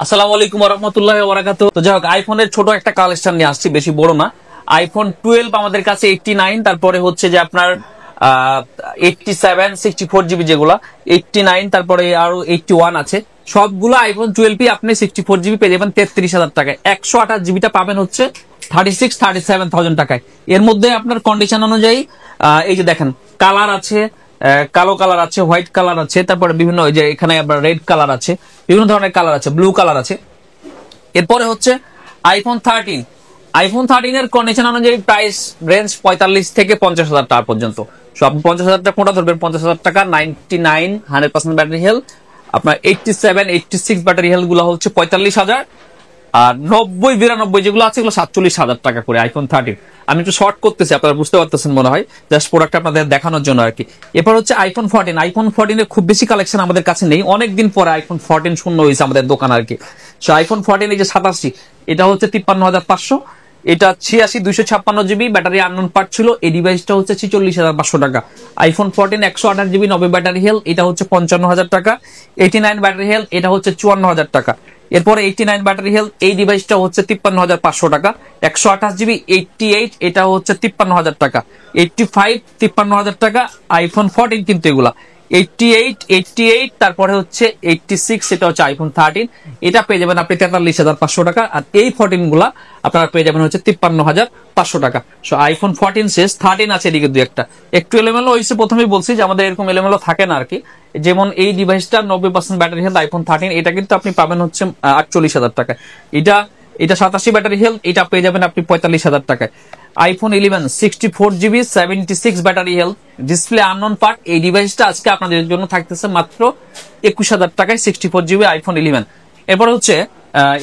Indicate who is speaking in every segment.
Speaker 1: আসসালামু আলাইকুম ওয়া রাহমাতুল্লাহি ওয়া বারাকাতুহু। তো যাই হোক, আইফোনের ছোট একটা কালেকশন নিয়ে আসছি, বেশি বড় না। আইফোন 12 আমাদের কাছে 89, তারপরে হচ্ছে যে আপনার 87 64 জিবি, যেগুলা 89, তারপরে আরো 81 আছে। সবগুলো আইফোন 12 আপনি 64 জিবি পেয়ে যাবেন 33,000 টাকায়। 128 জিবিটা পাবেন হচ্ছে 37,000 টাকায়। এর মধ্যে আপনার কন্ডিশন অনুযায়ী এই যে দেখেন, কালার আছে, কালো কালার আছে, হোয়াইট কালার আছে, তারপরে বিভিন্ন ওই যে এখানে আবার রেড কালার আছে, বিভিন্ন ধরনের কালার আছে, ব্লু কালার আছে। এরপরে হচ্ছে আইফোন 13 এর কন্ডিশন অনুযায়ী প্রাইস রেঞ্জ 45 থেকে 50,000 টাকা পর্যন্ত। সো আপনি 50,000 টাকা কোনটা ধরবেন, 50,000 টাকা 99 100% ব্যাটারি হেলথ, আপনার 87 86 ব্যাটারি হেলথ গুলো হচ্ছে 45,000, আর 90 92 যেগুলো আছে এগুলো 47,000 টাকা করে আইফোন 13। আমি একটু শর্ট করতেছি, আপনারা বুঝতে পারতেছেন মনে হয়, জাস্ট প্রোডাক্ট আপনাদের দেখানোর জন্য আর কি। এরপর হচ্ছে আইফোন 14 এর খুব বেশি কালেকশন আমাদের কাছে নেই, অনেকদিন পরে আইফোন 14 শূন্য হয়েছে আমাদের দোকান আর কি। সো আইফোন 14 এই যে 87, এটা হচ্ছে 53,500, এটা 86 256 জিবি ব্যাটারি আননোন পার্ট ছিল। এই ডিভাইসটা হচ্ছে 46,500 টাকা। আইফোন 14 128 জিবি 90 ব্যাটারি হেলথ, এটা হচ্ছে 55,000 টাকা। 89 ব্যাটারি হেলথ, এটা হচ্ছে 54,000 টাকা। এরপরে 89 ব্যাটারি হেলথ, এই ডিভাইসটা হচ্ছে 53,500 টাকা। 128 জিবি 88, এটা হচ্ছে 53,000 টাকা। 85 53,000 টাকা। আইফোন 14 কিন্তু এগুলা 88, তারপরে হচ্ছে 86, এটা হচ্ছে আইফোন 13, এটা পেয়ে যাবেন আপনি 43,500 টাকা। আর এই 14 গুলা আপনারা পেয়ে যাবেন হচ্ছে 53,500 টাকা। সো আইফোন 14 শেষ, 13 আছে এদিকে দু একটা, একটু এলোমেলো হয়েছে। প্রথমেই বলছি যে আমাদের এরকম এলোমেলো থাকে না আর কি। যেমন এই ডিভাইসটা 90% ব্যাটারি হেলথ আইফোন 13, এটা কিন্তু আপনি পাবেন হচ্ছে 48,000 টাকা। এটা 87 ব্যাটারি হেলথ, এটা পেয়ে যাবেন আপনি 45,000 টাকায়। IPhone 11 64 GB 76 battery health, display unknown part, এই ডিভাইসটা আজকে আপনাদের জন্য থাকতেছে মাত্র 21,000 টাকায় 64 জিবি আইফোন 11। এরপর হচ্ছে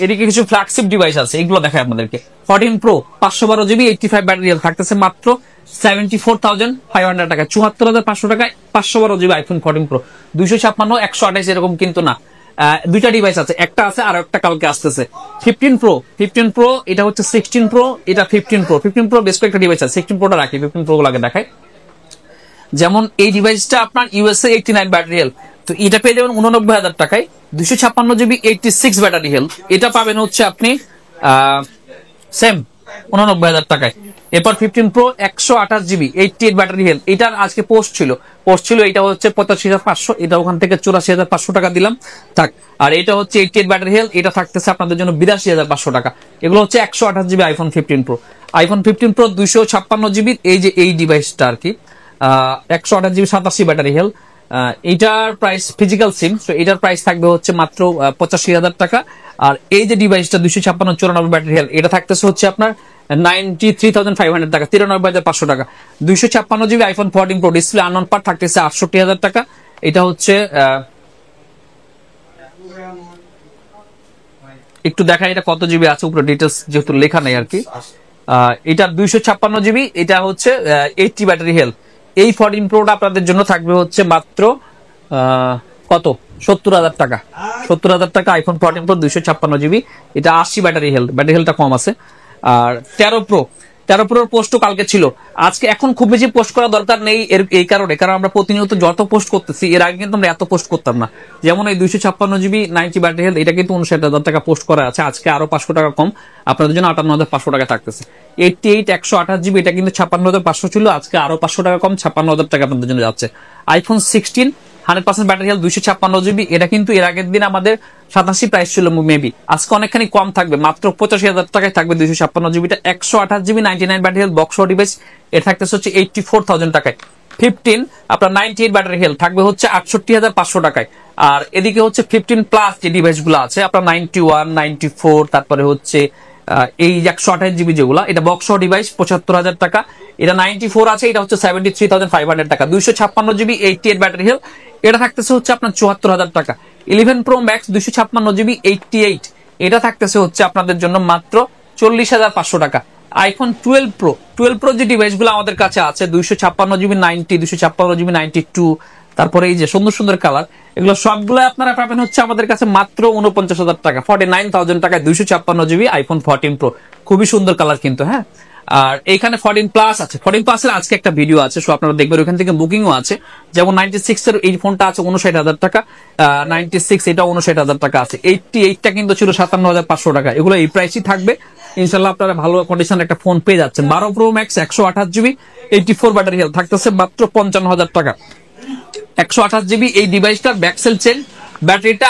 Speaker 1: এদিকে কিছু ফ্ল্যাগশিপ ডিভাইস আছে, এগুলো দেখায় আপনাদেরকে। 14 প্রো 512 জিবি 85 ব্যাটারি হেলথ থাকতেছে মাত্র 74,500 টাকা, 74,500 টাকায় 512 জিবি আইফোন 14 প্রো। 256 128 এরকম কিন্তু না, দুইটা ডিভাইস আছে, একটা আছে আর একটা কালকে আসতেছে। 15 প্রো এটা হচ্ছে 16 প্রো, এটা 15 প্রো বেশ কয়েকটা ডিভাইস আছে। 16 প্রোটা রাখি, 15 প্রো লাগে দেখায়। যেমন এই ডিভাইসটা আপনার ইউএসএ 89 ব্যাটারি হেলথ, তো এটা পেয়ে যাবেন 89,000 টাকায়। 256 জিবি 86 ব্যাটারি হেলথ, এটা পাবেন হচ্ছে আপনি সেম 89,000 টাকায়। এরপর 15 প্রো 128 জিবি 88 ব্যাটারি হেলথ, এটার আজকে পোস্ট ছিল, এটা হচ্ছে 85,500, এটা ওখান থেকে 84,500 টাকা দিলাম থাক। আর এটা হচ্ছে 88 ব্যাটারি হেলথ, এটা থাকতেছে আপনাদের জন্য 82,500 টাকা। এগুলো হচ্ছে 128 GB iPhone 15 pro. IPhone 15 pro 256 GB, এই যে এই ডিভাইসটা আর কি, 128 জিবি 87 ব্যাটারি হেলথ, এটার প্রাইস ফিজিক্যাল সিম, তো এটার প্রাইস থাকবে হচ্ছে মাত্র 85,000 টাকা। আর এই যে ডিভাইসটা 256 94 ব্যাটারি হেলথ, এটা থাকতেছে হচ্ছে আপনার 93,500 টাকা, 93,500 টাকা। 256 GB iPhone 14 pro, display unknown part থাকতেছে 68,000 টাকা। এটা হচ্ছে একটু দেখাই এটা কত জিবি আছে, উপরে ডিটেলস যেহেতু লেখা নেই আর কি। এটা 256 জিবি, এটা হচ্ছে 80 ব্যাটারি হেলথ। এই 14 প্রোটা আপনাদের জন্য থাকবে হচ্ছে মাত্র কত, 70,000 টাকা। 70,000 টাকা আইফোন 14 প্রো 256 জিবি, এটা 80 ব্যাটারি হেলথটা কম আছে। আর 13 প্রোর পোস্টও কালকে ছিল, আজকে এখন খুব বেশি পোস্ট করা দরকার নেই এই কারণে, কারণ আমরা প্রতিনিয়ত যত পোস্ট করতেছি, এর আগে কিন্তু আমরা এত পোস্ট করতাম না। যেমন এই 256 জিবি 90 ব্যাটারি হেলথ, এটা কিন্তু 59,000 টাকা পোস্ট করা আছে, আজকে আরো 500 টাকা কম, আপনাদের জন্য 58,500 টাকা থাকতেছে। 88 128 জিবি, এটা কিন্তু 56,500 ছিল, আজকে আরো 500 টাকা কম, 56,000 টাকা আপনাদের জন্য যাচ্ছে। আইফোন 16 100% ব্যাটারি হেলথ 256 জিবি, এটা কিন্তু এর আগের দিন আমাদের 87 প্রাইস ছিল মেবি, আজকে অনেকখানি কম থাকবে, মাত্র 85,000 টাকায় থাকবে 256 জিবিটা। 128 GB 99 battery health box device, এটা থাকতেছে হচ্ছে 84,000 টাকায়। 15 আপনার 98 ব্যাটারি হেলথ থাকবে হচ্ছে 68,500 টাকায়। আর এদিকে হচ্ছে 15 প্লাস যে ডিভাইস গুলো আছে আপনার 91 94, তারপরে হচ্ছে এই 128 জিবি যেগুলা, এটা বক্স ডিভাইস 75,000 টাকা। এটা 94 আছে, এটা হচ্ছে 73,500 টাকা। 256 জিবি 88 ব্যাটারি হেলথ, এটা থাকতেছে হচ্ছে আপনার 74,000 টাকা। 11 প্রো ম্যাক্স 256 জিবি 88, এটা থাকতেছে হচ্ছে আপনাদের জন্য মাত্র 40,500 টাকা। আইফোন 12 প্রো যে ডিভাইস গুলো আমাদের কাছে আছে 256 জিবি 90, 256 জিবি 92, তারপরে এই যে সুন্দর সুন্দর কালার, এগুলো সবগুলো আপনারা পাবেন হচ্ছে আমাদের কাছে মাত্র 49,000 টাকা, 49,000 টাকায় 256 জিবি আইফোন 14 প্রো। খুবই সুন্দর কালার কিন্তু, হ্যাঁ। আর এইখানে 14 প্লাস আছে, 14 প্লাস এর আজকে একটা ভিডিও আছে, সো আপনারা দেখবেন ওখান থেকে বুকিংও আছে। যেমন 96 এর এই ফোনটা আছে 59,000 টাকা, 96 এটা 59,000 টাকা আছে। 88টা কিন্তু ছিল 57,500 টাকা। এগুলো এই প্রাইসই থাকবে ইনশাল্লাহ। আপনারা ভালো কন্ডিশন একটা ফোন পেয়ে যাচ্ছেন। 12 pro max 128 GB 84 battery health থাকতেছে মাত্র 55,000 টাকা। 128 জিবি এই ডিভাইসটার ব্যাকসেল চেঞ্জ, ব্যাটারিটা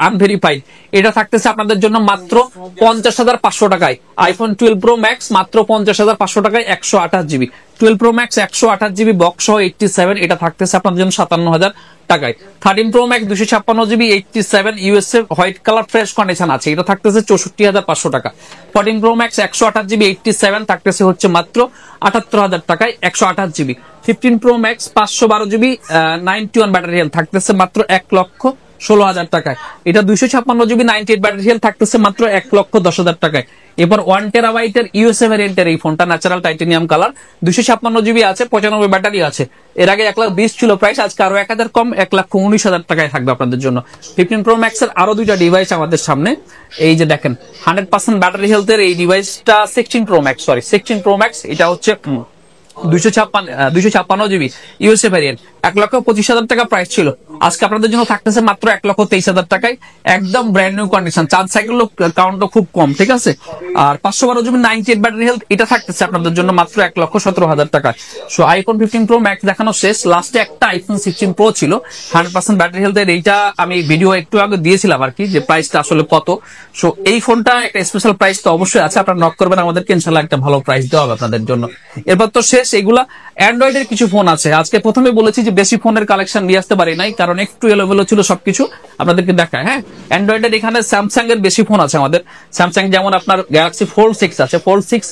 Speaker 1: আনভেরিফাইড, এটা থাকতেছে আপনাদের জন্য মাত্র 50,500 টাকায়। আইফোন 12 প্রো ম্যাক্স মাত্র 50,500 টাকায় 128 GB. 12 pro max 128 GB box সহ 87 এটা থাকতেছে আপনাদের জন্য 57,000 টাকায়। 13 pro max 256 GB 87 USA white colour fresh condition আছে, এটা থাকতেছে 64,500 টাকা। 14 প্রো ম্যাক্স 128 জিবি 87 থাকতেছে হচ্ছে মাত্র 78,000 টাকায় 128 GB. 15 pro max 512 GB 91 battery health থাকতেছে মাত্র 1,16,000 টাকায়। এটা 256 জিবি 98 ব্যাটারি হেলথ থাকতেছে মাত্র 1,10,000 টাকায়। এবার 1 টেরাবাইটের ইউএসএ ভ্যারিয়েন্টের এই ফোনটা ন্যাচারাল টাইটেনিয়াম কালার, 256 জিবি আছে, 95 ব্যাটারি আছে। এর আগে 1,20,000 ছিল প্রাইস, আজকে আরো 1,000 কম 1,19,000 টাকায় থাকবে আপনাদের জন্য। 15 প্রো ম্যাক্স এর আরো দুইটা ডিভাইস আমাদের সামনে, এই যে দেখেন 100% ব্যাটারি হেলথের এই ডিভাইসটা 16 pro max, sorry 16 pro max, এটা হচ্ছে 256 জিবি ইউএসএ ভ্যারিয়েন্ট, 1,25,000 টাকা প্রাইস ছিল, আজকে আপনাদের জন্য থাকতেছে মাত্র 1,23,000 টাকায়, একদম brand new condition, charge cycle কাউন্টও খুব কম, ঠিক আছে। আর 512 জিবি 98 ব্যাটারি হেলথ এটা থাকতেছে আপনাদের জন্য মাত্র 1,17,000 টাকায়। সো আইফোন 15 প্রো ম্যাক্স দেখানো শেষ, লাস্টে একটা আইফোন 16 প্রো ছিল 100% ব্যাটারি হেলথের, এইটা আমি ভিডিও একটু আগে দিয়েছিলাম আর কি, যে প্রাইসটা আসলে কত। সো এই ফোনটা একটা স্পেশাল প্রাইস তো অবশ্যই আছে, আপনারা নক করবেন আমাদেরকে, ইনশাআল্লাহ একটা ভালো প্রাইস দেওয়া হবে আপনাদের জন্য। এরপর তো শেষ, এগুলা অ্যান্ড্রয়েডের কিছু ফোন আছে। আজকে প্রথমে বলেছি যে বেশি ফোনের কালেকশন নিয়ে আসতে পারি নাই, কারণ একটু এলোমেলো ছিল সবকিছু, আপনাদেরকে দেখায়। হ্যাঁ, অ্যান্ড্রয়েডের এখানে স্যামসাং এর বেশি ফোন আছে আমাদের। স্যামসাং যেমন আপনার গ্যালাক্সি ফোল্ড 6 আছে, ফোল্ড 6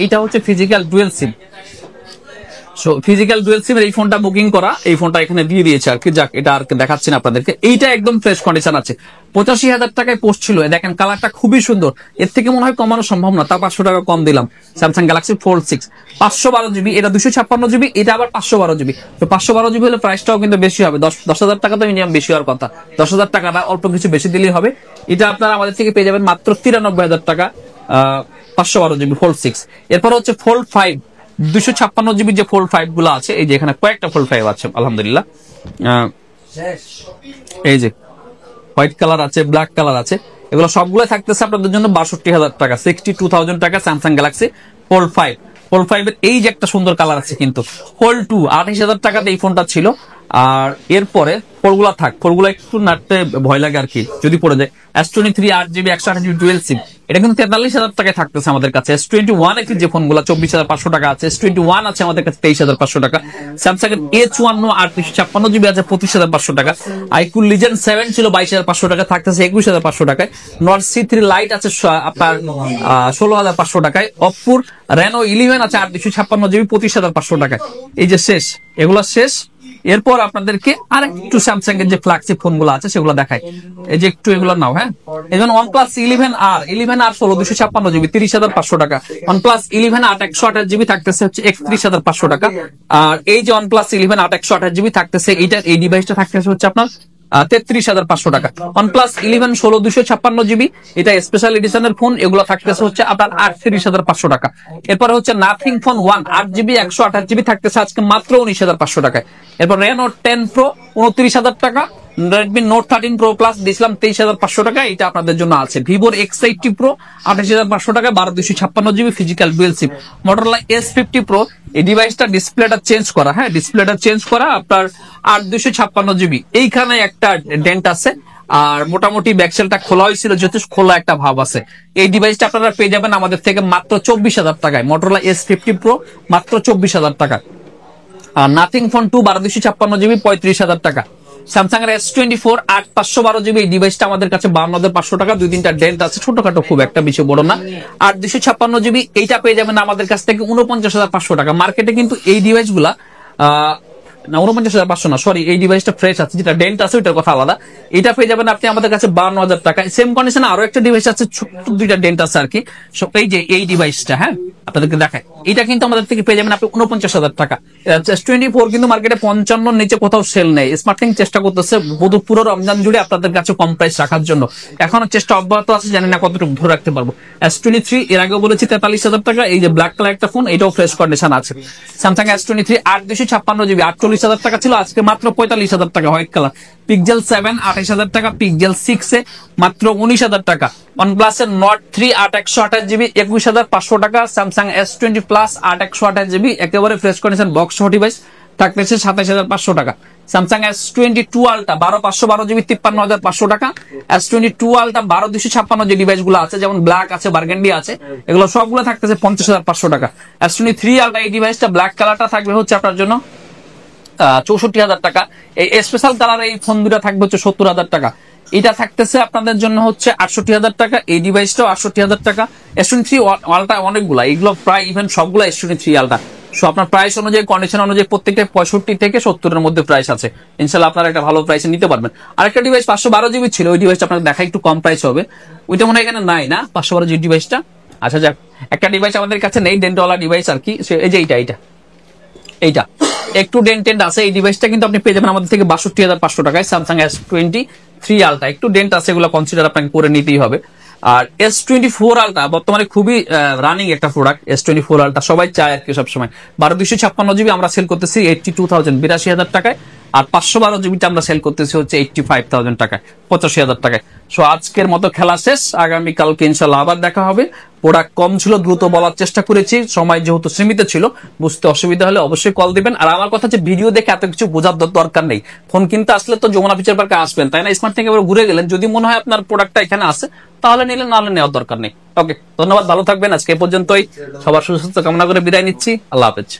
Speaker 1: এটা হচ্ছে ফিজিক্যাল ডুয়েল সিম। সো ফিজিক্যাল ডুয়েল সিম এই ফোনটা বুকিং করা, এই ফোনটা এখানে দিয়ে দিয়েছে আর কি, যাক এটা আর দেখাচ্ছি না আপনাদেরকে। এইটা একদম ফ্রেশ কন্ডিশন আছে, 85,000 টাকায় পোস্ট ছিল, দেখেন কালারটা খুবই সুন্দর, এর থেকে মনে হয় কমানো সম্ভব না, তা 500 টাকা কম দিলাম। স্যামসাং গ্যালাক্সি ফোল্ড 6 512 জিবি, এটা 256 জিবি, এটা আবার 512 জিবি। তো 512 জিবি হলে প্রাইসটাও কিন্তু বেশি হবে, 10,000 টাকা তো মিনিমাম বেশি হওয়ার কথা, 10,000 টাকা না, অল্প কিছু বেশি দিলেই হবে। এটা আপনারা আমাদের থেকে পেয়ে যাবেন মাত্র 93,000 টাকা, 512 জিবি ফোল্ড 6। এরপর হচ্ছে ফোল্ড 5 256 জিবি যে ফোল্ড 5 গুলো আছে, এই যে এখানে কয়েকটা ফোল্ড 5 আছে আলহামদুলিল্লাহ, এই যে হোয়াইট কালার আছে, ব্ল্যাক কালার আছে, এগুলো সবগুলো থাকতেছে আপনাদের জন্য 62,000 টাকা, 62,000 টাকা স্যামসাং গ্যালাক্সি ফোল্ড 5। ফোল্ড 5 এর এই যে একটা সুন্দর কালার আছে কিন্তু, ফোল্ড 2 28,000 টাকাতে এই ফোনটা ছিল। আর এরপরে ফোরগুলা থাক, ফোরগুলা একটু নাড়তে ভয় লাগে আর কি যদি পড়ে যায়। S23 8GB 128GB ডুয়েল সিম, এটা কিন্তু 43,000 টাকায় থাকতেছে আমাদের কাছে। S21 একটি যে ফোনগুলো 24,500 টাকা আছে, S21 আছে আমাদের কাছে 23,500 টাকা। স্যামসাং এর A54 856GB আছে 25,500 টাকা। আইকুল লিজেন্ড 7 ছিল 22,500 টাকা, থাকতেছে 21,500 টাকায়। নট C3 লাইট আছে আপনার 16,500 টাকায়। অপ্পোর রেনো 11 আছে 856GB 25,500 টাকায়। এই যে শেষ, এগুলো শেষ। এরপর আপনাদেরকে আর একটু স্যামসাং এর যে ফ্ল্যাগশিপ ফোনগুলো আছে সেগুলো দেখাই, এই যে একটু এগুলো নাও। হ্যাঁ, এই যেমন OnePlus 11R 16 256GB 30,500 টাকা। OnePlus 11R 128GB থাকতেছে হচ্ছে 31,500 টাকা। আর এই যে OnePlus 11R 128GB থাকতেছে, এইটা এই ডিভাইসটা থাকতেছে হচ্ছে আপনার 33,500 টাকা। OnePlus 11 16 256GB এটা স্পেশাল এডিশনের ফোন, এগুলো থাকতেছে হচ্ছে আপনার 38,500 টাকা। এরপর হচ্ছে নাথিং ফোন 1 8GB 128GB থাকতেছে আজকে মাত্র 19,500 টাকায়। এরপর Reno 10 Pro 29,000 টাকা। Redmi Note 13 Pro Plus দিয়েছিলাম 23,500 টাকা, এটা আপনাদের জন্য আছে। Vivo X80 Pro 28,500 টাকা, 12 256GB ফিজিক্যাল ডুয়েল সিম। Motorola S50 Pro এই ডিভাইসটা ডিসপ্লেটা চেঞ্জ করা, হ্যাঁ ডিসপ্লেটা চেঞ্জ করা আপনার 8 256GB। এইখানে একটা ডেন্ট আছে, আর মোটামুটি ব্যাকসেলটা খোলা হয়েছিল, যেহেতু খোলা একটা ভাব আছে। এই ডিভাইসটা আপনারা পেয়ে যাবেন আমাদের থেকে মাত্র 24,000 টাকায়। Motorola S50 Pro মাত্র 24,000 টাকা। আর নাথিং ফোন 2 12 256GB 35,000 টাকা। স্যামসাং এর S24 8 512GB এই ডিভাইসটা আমাদের কাছে 52,500 টাকা। 2-3টা ডেন্ট আছে, ছোটখাটো, খুব একটা বেশি বড় না। আর 256GB এইটা পেয়ে যাবেন আমাদের কাছ থেকে 49,500 টাকা। মার্কেটে কিন্তু এই ডিভাইসগুলা না 49,500 না, সরি, এই ডিভাইসটা ফ্রেশ আছে, যেটা ডেন্ট আছে ওইটার কথা আলাদা। এটা পেয়ে যাবেন আপনি আমাদের কাছে 52,000 টাকা। সেম কন্ডিশনে আরো একটা ডিভাইস আছে, ছোট্ট দুইটা ডেন্ট আছে আর কি। এই যে এই ডিভাইসটা, হ্যাঁ আপনাদেরকে দেখায়, এটা কিন্তু আমাদের থেকে পেয়ে যাবেন আপনি 49,000 টাকা। S24 কিন্তু মার্কেটে 55 নিচে কোথাও সেল নেই। স্মার্টলিংক চেষ্টা করতেছে পুরো রমজান জুড়ে আপনাদের কাছে কম প্রাইস রাখার জন্য, এখনো চেষ্টা অব্যাহত আছে, জানি না কতটুকু ধরে রাখতে পারবো। S23 এর আগেও বলেছি 43,000 টাকা। এই যে ব্ল্যাক কালার একটা ফোন, এটাও ফ্রেশ কন্ডিশন আছে। স্যামসাং S23 8/256 GB 48,000 টাকা ছিল, আজকে মাত্র 45,000 টাকা হোয়াইট কালার। পিক্সেল 7 28,000 টাকা, পিক্সেল 6 এ মাত্র 19,000 টাকা। OnePlus এর Nord 3 8/128 GB 21,500 টাকা। স্যামসাং S20 Plus 8/128 GB একেবারে ফ্রেশ কন্ডিশন বক্স সহ ডিভাইস থাকতেছে 27,500 টাকা। স্যামসাং S22 Ultra 12/512 GB 53,500 টাকা। S22 Ultra 12/256 যে ডিভাইস গুলো আছে, যেমন ব্ল্যাক আছে, বার্গেন্ডি আছে, এগুলো সবগুলো থাকতেছে 50,500 টাকা। S23 Ultra এই ডিভাইসটা ব্ল্যাক কালারটা থাকবে হচ্ছে আপনার জন্য 64,000 টাকা। এই স্পেশাল কালার এই ফোন দুটা থাকবে হচ্ছে 70,000 টাকা। এটা থাকতেছে আপনাদের জন্য হচ্ছে 68,000 টাকা। এই ডিভাইসটাও 68,000 টাকা। S23 Ultra অনেকগুলা, এগুলো প্রায় ইভেন সবগুলো S23 Ultra। সো আপনার প্রাইস অনুযায়ী, কন্ডিশন অনুযায়ী প্রত্যেকটা 65 থেকে 70 এর মধ্যে প্রাইস আছে। ইনশাআল্লাহ আপনারা একটা ভালো প্রাইসে নিতে পারবেন। আরেকটা ডিভাইস 512 GB ছিল, ওই ডিভাইসটা আপনাদের দেখা একটু কম প্রাইস হবে। ওইটা মনে হয় এখানে নাই না, 512 GB ডিভাইসটা। আচ্ছা যাক, একটা ডিভাইস আমাদের কাছে নেই, ডেন্টওয়ালা ডিভাইস আর কি, এই যে এইটা একটু ডেন্ট আছে। এই ডিভাইসটা কিন্তু আপনি পেয়ে যাবেন আমাদের থেকে 62,500 টাকায়। স্যামসাং S23 Ultra একটু ডেন্ট আছে, এগুলো কনসিডার আপনাকে করে নিতেই হবে। আর S24 Ultra বর্তমানে খুবই রানিং একটা প্রোডাক্ট। S24 Ultra সবাই চায় আর কি সবসময়। 12/256 GB আমরা সেল করতেছি 82,000 82,000 টাকায়। আর 512 GB আমরা সেল করতেছি হচ্ছে 85,000 টাকায়, 85,000 টাকায়। সো আজকের মতো খেলা শেষ, আগামীকালকে ইনশাল্লাহ আবার দেখা হবে। প্রোডাক্ট কম ছিল, দ্রুত বলার চেষ্টা করেছি, সময় যেহেতু সীমিত ছিল, বুঝতে অসুবিধা হলে অবশ্যই কল দিবেন। আর আমার কথা হচ্ছে, ভিডিও দেখে এত কিছু বোঝার দরকার নেই। ফোন কিনতে আসলে তো যমুনা ফিচার পার্কে আসবেন, তাই না? স্মার্ট থেকে ঘুরে গেলেন, যদি মনে হয় আপনার প্রোডাক্টটা এখানে আছে তাহলে নিলেন, নাহলে নেওয়ার দরকার নেই। ওকে, ধন্যবাদ, ভালো থাকবেন। আজকে এ পর্যন্তই, সবার সুস্বাস্থ্য কামনা করে বিদায় নিচ্ছি। আল্লাহ হাফেজ।